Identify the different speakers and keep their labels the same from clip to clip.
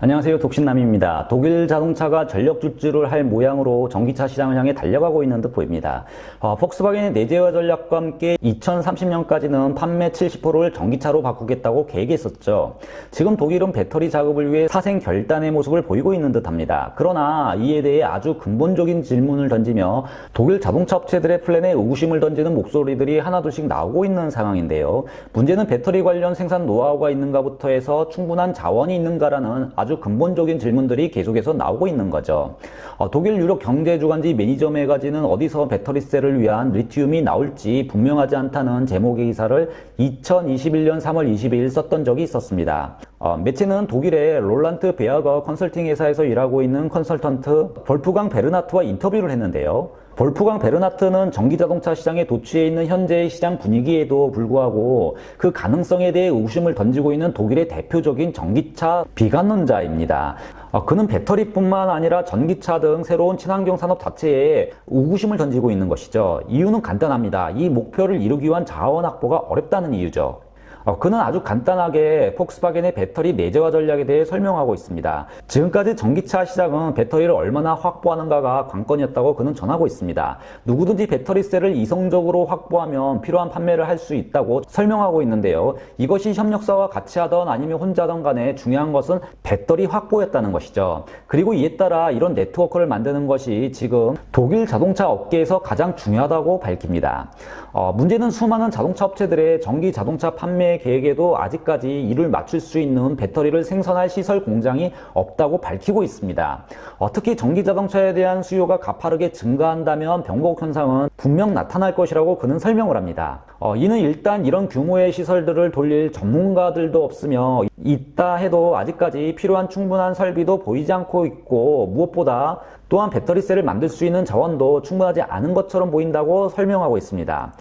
Speaker 1: 안녕하세요. 독신남입니다. 독일 자동차가 전력 질주를 할 모양으로 전기차 시장을 향해 달려가고 있는 듯 보입니다. 폭스바겐의 내재화 전략과 함께 2030년까지는 판매 70%를 전기차로 바꾸겠다고 계획했었죠. 지금 독일은 배터리 작업을 위해 사생 결단의 모습을 보이고 있는 듯합니다. 그러나 이에 대해 아주 근본적인 질문을 던지며 독일 자동차 업체들의 플랜에 의구심을 던지는 목소리들이 하나둘씩 나오고 있는 상황인데요. 문제는 배터리 관련 생산 노하우가 있는가부터 해서 충분한 자원이 있는가라는 아주 근본적인 질문들이 계속해서 나오고 있는 거죠. 독일 유력 경제주간지 매니저 매거진은 어디서 배터리셀을 위한 리튬이 나올지 분명하지 않다는 제목의 기사를 2021년 3월 22일 썼던 적이 있었습니다. 매체는 독일의 롤란트 베아거 컨설팅 회사에서 일하고 있는 컨설턴트 볼프강 베르나트와 인터뷰를 했는데요. 볼프강 베르나트는 전기자동차 시장에 도취해 있는 현재의 시장 분위기에도 불구하고 그 가능성에 대해 의구심을 던지고 있는 독일의 대표적인 전기차 비관론자입니다. 그는 배터리뿐만 아니라 전기차 등 새로운 친환경 산업 자체에 의구심을 던지고 있는 것이죠. 이유는 간단합니다. 이 목표를 이루기 위한 자원 확보가 어렵다는 이유죠. 그는 아주 간단하게 폭스바겐의 배터리 내재화 전략에 대해 설명하고 있습니다. 지금까지 전기차 시장은 배터리를 얼마나 확보하는가가 관건이었다고 그는 전하고 있습니다. 누구든지 배터리셀을 이성적으로 확보하면 필요한 판매를 할 수 있다고 설명하고 있는데요. 이것이 협력사와 같이 하던 아니면 혼자 하던 간에 중요한 것은 배터리 확보였다는 것이죠. 그리고 이에 따라 이런 네트워크를 만드는 것이 지금 독일 자동차 업계에서 가장 중요하다고 밝힙니다. 문제는 수많은 자동차 업체들의 전기 자동차 판매 계획에도 아직까지 이를 맞출 수 있는 배터리를 생산할 시설 공장이 없다고 밝히고 있습니다. 특히 전기 자동차에 대한 수요가 가파르게 증가한다면 병목 현상은 분명 나타날 것이라고 그는 설명을 합니다. 이는 일단 이런 규모의 시설들을 돌릴 전문가들도 없으며 있다 해도 아직까지 필요한 충분한 설비도 보이지 않고 있고 무엇보다 또한 배터리셀을 만들 수 있는 자원도 충분하지 않은 것처럼 보인다고 설명하고 있습니다.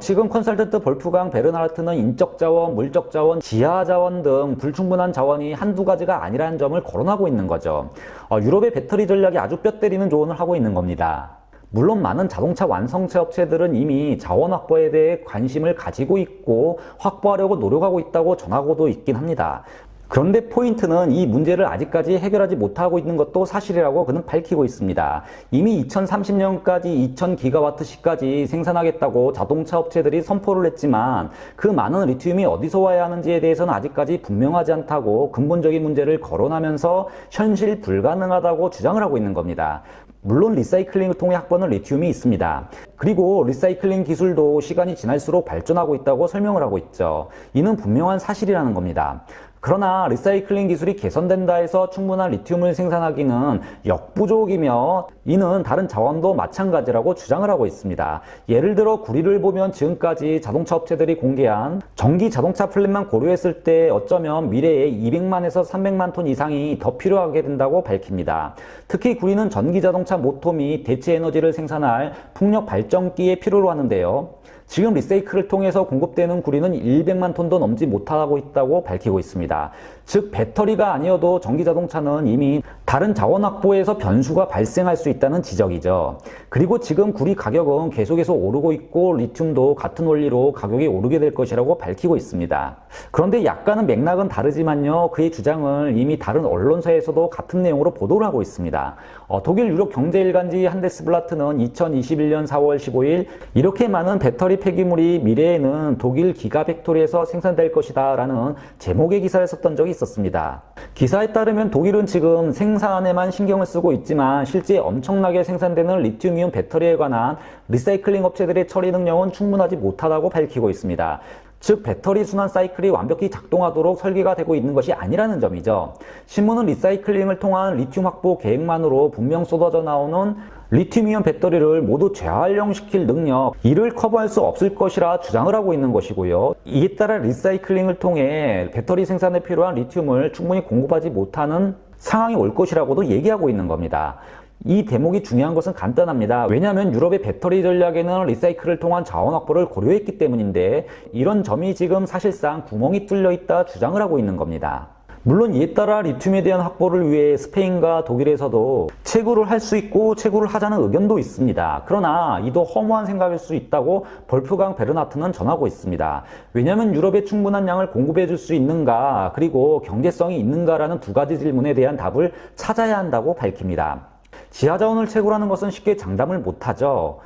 Speaker 1: 지금 컨설턴트 볼프강 베르나르트는 인적 자원, 물적 자원, 지하 자원 등 불충분한 자원이 한두 가지가 아니라는 점을 거론하고 있는 거죠. 유럽의 배터리 전략이 아주 뼈 때리는 조언을 하고 있는 겁니다. 물론 많은 자동차 완성체 업체들은 이미 자원 확보에 대해 관심을 가지고 있고 확보하려고 노력하고 있다고 전하고도 있긴 합니다. 그런데 포인트는 이 문제를 아직까지 해결하지 못하고 있는 것도 사실이라고 그는 밝히고 있습니다. 이미 2030년까지 2000기가와트시까지 생산하겠다고 자동차 업체들이 선포를 했지만 그 많은 리튬이 어디서 와야 하는지에 대해서는 아직까지 분명하지 않다고 근본적인 문제를 거론하면서 현실 불가능하다고 주장을 하고 있는 겁니다. 물론 리사이클링을 통해 확보하는 리튬이 있습니다. 그리고 리사이클링 기술도 시간이 지날수록 발전하고 있다고 설명을 하고 있죠. 이는 분명한 사실이라는 겁니다. 그러나 리사이클링 기술이 개선된다 해서 충분한 리튬을 생산하기는 역부족이며 이는 다른 자원도 마찬가지라고 주장을 하고 있습니다. 예를 들어 구리를 보면 지금까지 자동차 업체들이 공개한 전기 자동차 플랜만 고려했을 때 어쩌면 미래에 200만에서 300만 톤 이상이 더 필요하게 된다고 밝힙니다. 특히 구리는 전기 자동차 모터 및 대체 에너지를 생산할 풍력 발전기에 필요로 하는데요. 지금 리사이클을 통해서 공급되는 구리는 100만 톤도 넘지 못하고 있다고 밝히고 있습니다. 즉 배터리가 아니어도 전기자동차는 이미 다른 자원 확보에서 변수가 발생할 수 있다는 지적이죠. 그리고 지금 구리 가격은 계속해서 오르고 있고 리튬도 같은 원리로 가격이 오르게 될 것이라고 밝히고 있습니다. 그런데 약간은 맥락은 다르지만요. 그의 주장을 이미 다른 언론사에서도 같은 내용으로 보도를 하고 있습니다. 독일 유력 경제일간지 한데스블라트는 2021년 4월 15일 이렇게 많은 배터리 폐기물이 미래에는 독일 기가팩토리에서 생산될 것이다 라는 제목의 기사를 썼던 적이 있었습니다. 기사에 따르면 독일은 지금 생산에만 신경을 쓰고 있지만 실제 엄청나게 생산되는 리튬이온 배터리에 관한 리사이클링 업체들의 처리 능력은 충분하지 못하다고 밝히고 있습니다. 즉 배터리 순환 사이클이 완벽히 작동하도록 설계가 되고 있는 것이 아니라는 점이죠. 신문은 리사이클링을 통한 리튬 확보 계획만으로 분명 쏟아져 나오는 리튬이온 배터리를 모두 재활용시킬 능력, 이를 커버할 수 없을 것이라 주장을 하고 있는 것이고요. 이에 따라 리사이클링을 통해 배터리 생산에 필요한 리튬을 충분히 공급하지 못하는 상황이 올 것이라고도 얘기하고 있는 겁니다. 이 대목이 중요한 것은 간단합니다. 왜냐하면 유럽의 배터리 전략에는 리사이클을 통한 자원 확보를 고려했기 때문인데 이런 점이 지금 사실상 구멍이 뚫려 있다 주장을 하고 있는 겁니다. 물론 이에 따라 리튬에 대한 확보를 위해 스페인과 독일에서도 채굴을 할 수 있고 채굴을 하자는 의견도 있습니다. 그러나 이도 허무한 생각일 수 있다고 볼프강 베르나트는 전하고 있습니다. 왜냐하면 유럽에 충분한 양을 공급해 줄 수 있는가, 그리고 경제성이 있는가라는 두 가지 질문에 대한 답을 찾아야 한다고 밝힙니다. 지하자원을 채굴하는 것은 쉽게 장담을 못하죠.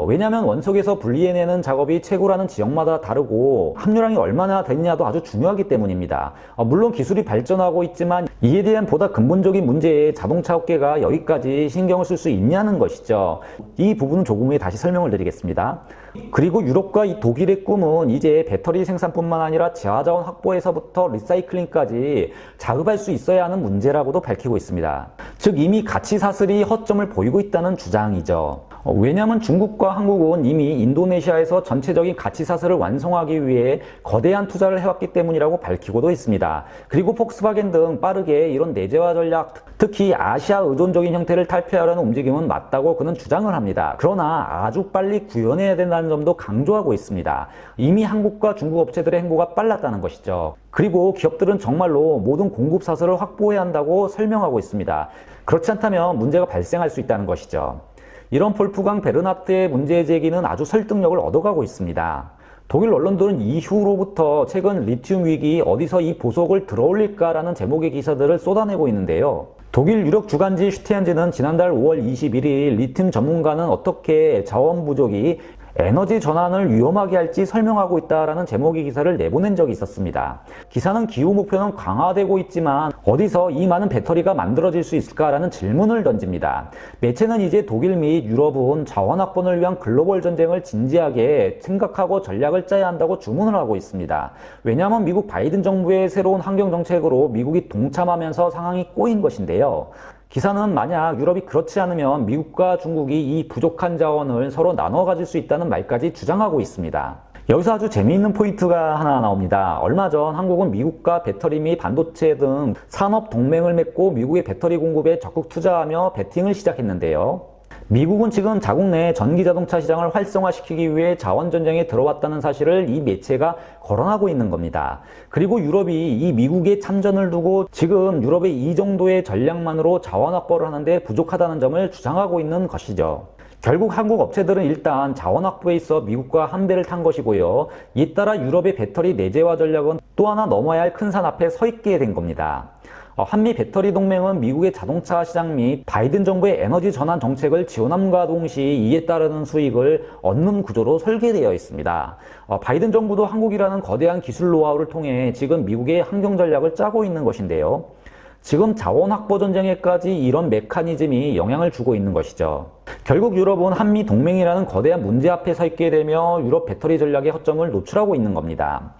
Speaker 1: 왜냐하면 원석에서 분리해내는 작업이 채굴하는 지역마다 다르고 함유량이 얼마나 되느냐도 아주 중요하기 때문입니다. 물론 기술이 발전하고 있지만 이에 대한 보다 근본적인 문제에 자동차 업계가 여기까지 신경을 쓸 수 있냐는 것이죠. 이 부분은 조금 후에 다시 설명을 드리겠습니다. 그리고 유럽과 이 독일의 꿈은 이제 배터리 생산뿐만 아니라 지하자원 확보에서부터 리사이클링까지 자급할 수 있어야 하는 문제라고도 밝히고 있습니다. 즉 이미 가치 사슬이 허점을 보이고 있다는 주장이죠. 왜냐하면 중국과 한국은 이미 인도네시아에서 전체적인 가치 사슬을 완성하기 위해 거대한 투자를 해왔기 때문이라고 밝히고도 있습니다. 그리고 폭스바겐 등 빠르게 이런 내재화 전략, 특히 아시아 의존적인 형태를 탈피하려는 움직임은 맞다고 그는 주장을 합니다. 그러나 아주 빨리 구현해야 된다는 점도 강조하고 있습니다. 이미 한국과 중국 업체들의 행보가 빨랐다는 것이죠. 그리고 기업들은 정말로 모든 공급 사슬을 확보해야 한다고 설명하고 있습니다. 그렇지 않다면 문제가 발생할 수 있다는 것이죠. 이런 볼프강 베르나트의 문제 제기는 아주 설득력을 얻어가고 있습니다. 독일 언론들은 이후로부터 최근 리튬 위기 어디서 이 보석을 들어올릴까라는 제목의 기사들을 쏟아내고 있는데요. 독일 유력 주간지 슈테안지는 지난달 5월 21일 리튬 전문가는 어떻게 자원 부족이 에너지 전환을 위험하게 할지 설명하고 있다라는 제목의 기사를 내보낸 적이 있었습니다. 기사는 기후 목표는 강화되고 있지만 어디서 이 많은 배터리가 만들어질 수 있을까라는 질문을 던집니다. 매체는 이제 독일 및 유럽은 자원 확보를 위한 글로벌 전쟁을 진지하게 생각하고 전략을 짜야 한다고 주문을 하고 있습니다. 왜냐하면 미국 바이든 정부의 새로운 환경 정책으로 미국이 동참하면서 상황이 꼬인 것인데요. 기사는 만약 유럽이 그렇지 않으면 미국과 중국이 이 부족한 자원을 서로 나눠 가질 수 있다는 말까지 주장하고 있습니다. 여기서 아주 재미있는 포인트가 하나 나옵니다. 얼마 전 한국은 미국과 배터리 및 반도체 등 산업 동맹을 맺고 미국의 배터리 공급에 적극 투자하며 베팅을 시작했는데요. 미국은 지금 자국 내 전기자동차 시장을 활성화시키기 위해 자원전쟁에 들어왔다는 사실을 이 매체가 거론하고 있는 겁니다. 그리고 유럽이 이 미국의 참전을 두고 지금 유럽의 이 정도의 전략만으로 자원 확보를 하는데 부족하다는 점을 주장하고 있는 것이죠. 결국 한국 업체들은 일단 자원 확보에 있어 미국과 한 배를 탄 것이고요. 이에 따라 유럽의 배터리 내재화 전략은 또 하나 넘어야 할 큰 산 앞에 서 있게 된 겁니다. 한미 배터리 동맹은 미국의 자동차 시장 및 바이든 정부의 에너지 전환 정책을 지원함과 동시에 이에 따르는 수익을 얻는 구조로 설계되어 있습니다. 바이든 정부도 한국이라는 거대한 기술 노하우를 통해 지금 미국의 환경 전략을 짜고 있는 것인데요. 지금 자원 확보 전쟁에까지 이런 메커니즘이 영향을 주고 있는 것이죠. 결국 유럽은 한미 동맹이라는 거대한 문제 앞에 서 있게 되며 유럽 배터리 전략의 허점을 노출하고 있는 겁니다.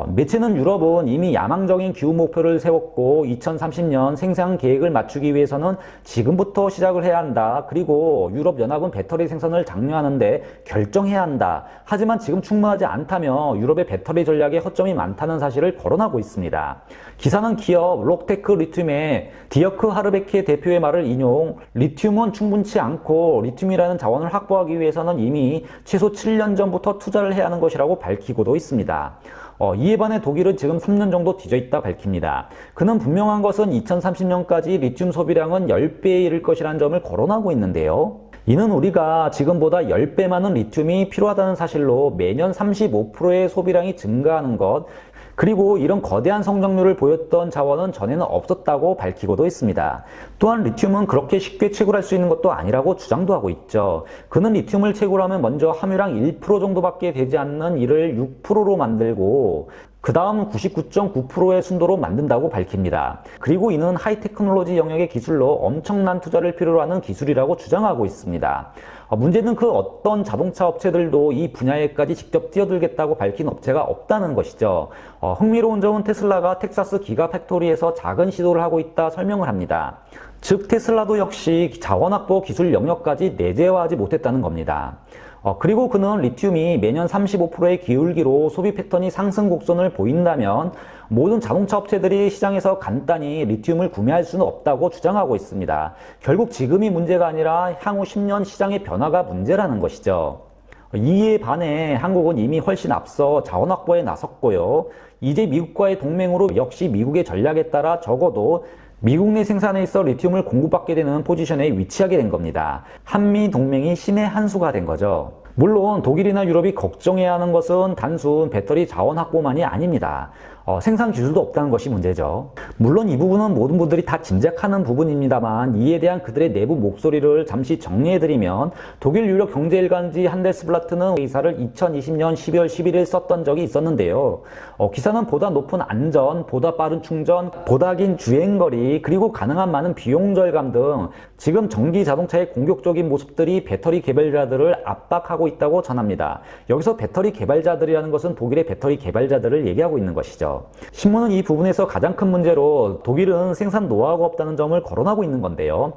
Speaker 1: 매체는 유럽은 이미 야망적인 기후 목표를 세웠고 2030년 생산 계획을 맞추기 위해서는 지금부터 시작을 해야 한다. 그리고 유럽연합은 배터리 생산을 장려하는데 결정해야 한다. 하지만 지금 충분하지 않다며 유럽의 배터리 전략에 허점이 많다는 사실을 거론하고 있습니다. 기사는 기업 록테크 리튬의 디어크 하르베케 대표의 말을 인용, 리튬은 충분치 않고 리튬이라는 자원을 확보하기 위해서는 이미 최소 7년 전부터 투자를 해야 하는 것이라고 밝히고도 있습니다. 이에 반해 독일은 지금 3년 정도 뒤져있다 밝힙니다. 그는 분명한 것은 2030년까지 리튬 소비량은 10배에 이를 것이라는 점을 거론하고 있는데요. 이는 우리가 지금보다 10배 많은 리튬이 필요하다는 사실로 매년 35%의 소비량이 증가하는 것, 그리고 이런 거대한 성장률을 보였던 자원은 전에는 없었다고 밝히고도 있습니다. 또한 리튬은 그렇게 쉽게 채굴할 수 있는 것도 아니라고 주장도 하고 있죠. 그는 리튬을 채굴하면 먼저 함유량 1% 정도밖에 되지 않는 이를 6%로 만들고 그 다음 99.9%의 순도로 만든다고 밝힙니다. 그리고 이는 하이테크놀로지 영역의 기술로 엄청난 투자를 필요로 하는 기술이라고 주장하고 있습니다. 문제는 그 어떤 자동차 업체들도 이 분야에까지 직접 뛰어들겠다고 밝힌 업체가 없다는 것이죠. 흥미로운 점은 테슬라가 텍사스 기가팩토리에서 작은 시도를 하고 있다 설명을 합니다. 즉 테슬라도 역시 자원 확보 기술 영역까지 내재화하지 못했다는 겁니다. 그리고 그는 리튬이 매년 35%의 기울기로 소비 패턴이 상승 곡선을 보인다면 모든 자동차 업체들이 시장에서 간단히 리튬을 구매할 수는 없다고 주장하고 있습니다. 결국 지금이 문제가 아니라 향후 10년 시장의 변화가 문제라는 것이죠. 이에 반해 한국은 이미 훨씬 앞서 자원 확보에 나섰고요. 이제 미국과의 동맹으로 역시 미국의 전략에 따라 적어도 미국 내 생산에 있어 리튬을 공급받게 되는 포지션에 위치하게 된 겁니다. 한미 동맹이 신의 한 수가 된 거죠. 물론 독일이나 유럽이 걱정해야 하는 것은 단순 배터리 자원 확보만이 아닙니다. 생산 기술도 없다는 것이 문제죠. 물론 이 부분은 모든 분들이 다 짐작하는 부분입니다만 이에 대한 그들의 내부 목소리를 잠시 정리해드리면 독일 유력 경제일간지 한데스블라트는 기사를 2020년 12월 11일 썼던 적이 있었는데요. 기사는 보다 높은 안전, 보다 빠른 충전, 보다 긴 주행거리, 그리고 가능한 많은 비용 절감 등 지금 전기 자동차의 공격적인 모습들이 배터리 개발자들을 압박하고 있다고 전합니다. 여기서 배터리 개발자들이라는 것은 독일의 배터리 개발자들을 얘기하고 있는 것이죠. 신문은 이 부분에서 가장 큰 문제로 독일은 생산 노하우가 없다는 점을 거론하고 있는 건데요.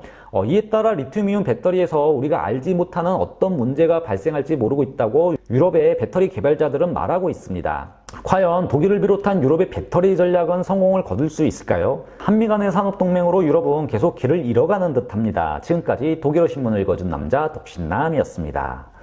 Speaker 1: 이에 따라 리튬이온 배터리에서 우리가 알지 못하는 어떤 문제가 발생할지 모르고 있다고 유럽의 배터리 개발자들은 말하고 있습니다. 과연 독일을 비롯한 유럽의 배터리 전략은 성공을 거둘 수 있을까요? 한미 간의 산업동맹으로 유럽은 계속 길을 잃어가는 듯합니다. 지금까지 독일어 신문을 읽어준 남자 독신남이었습니다.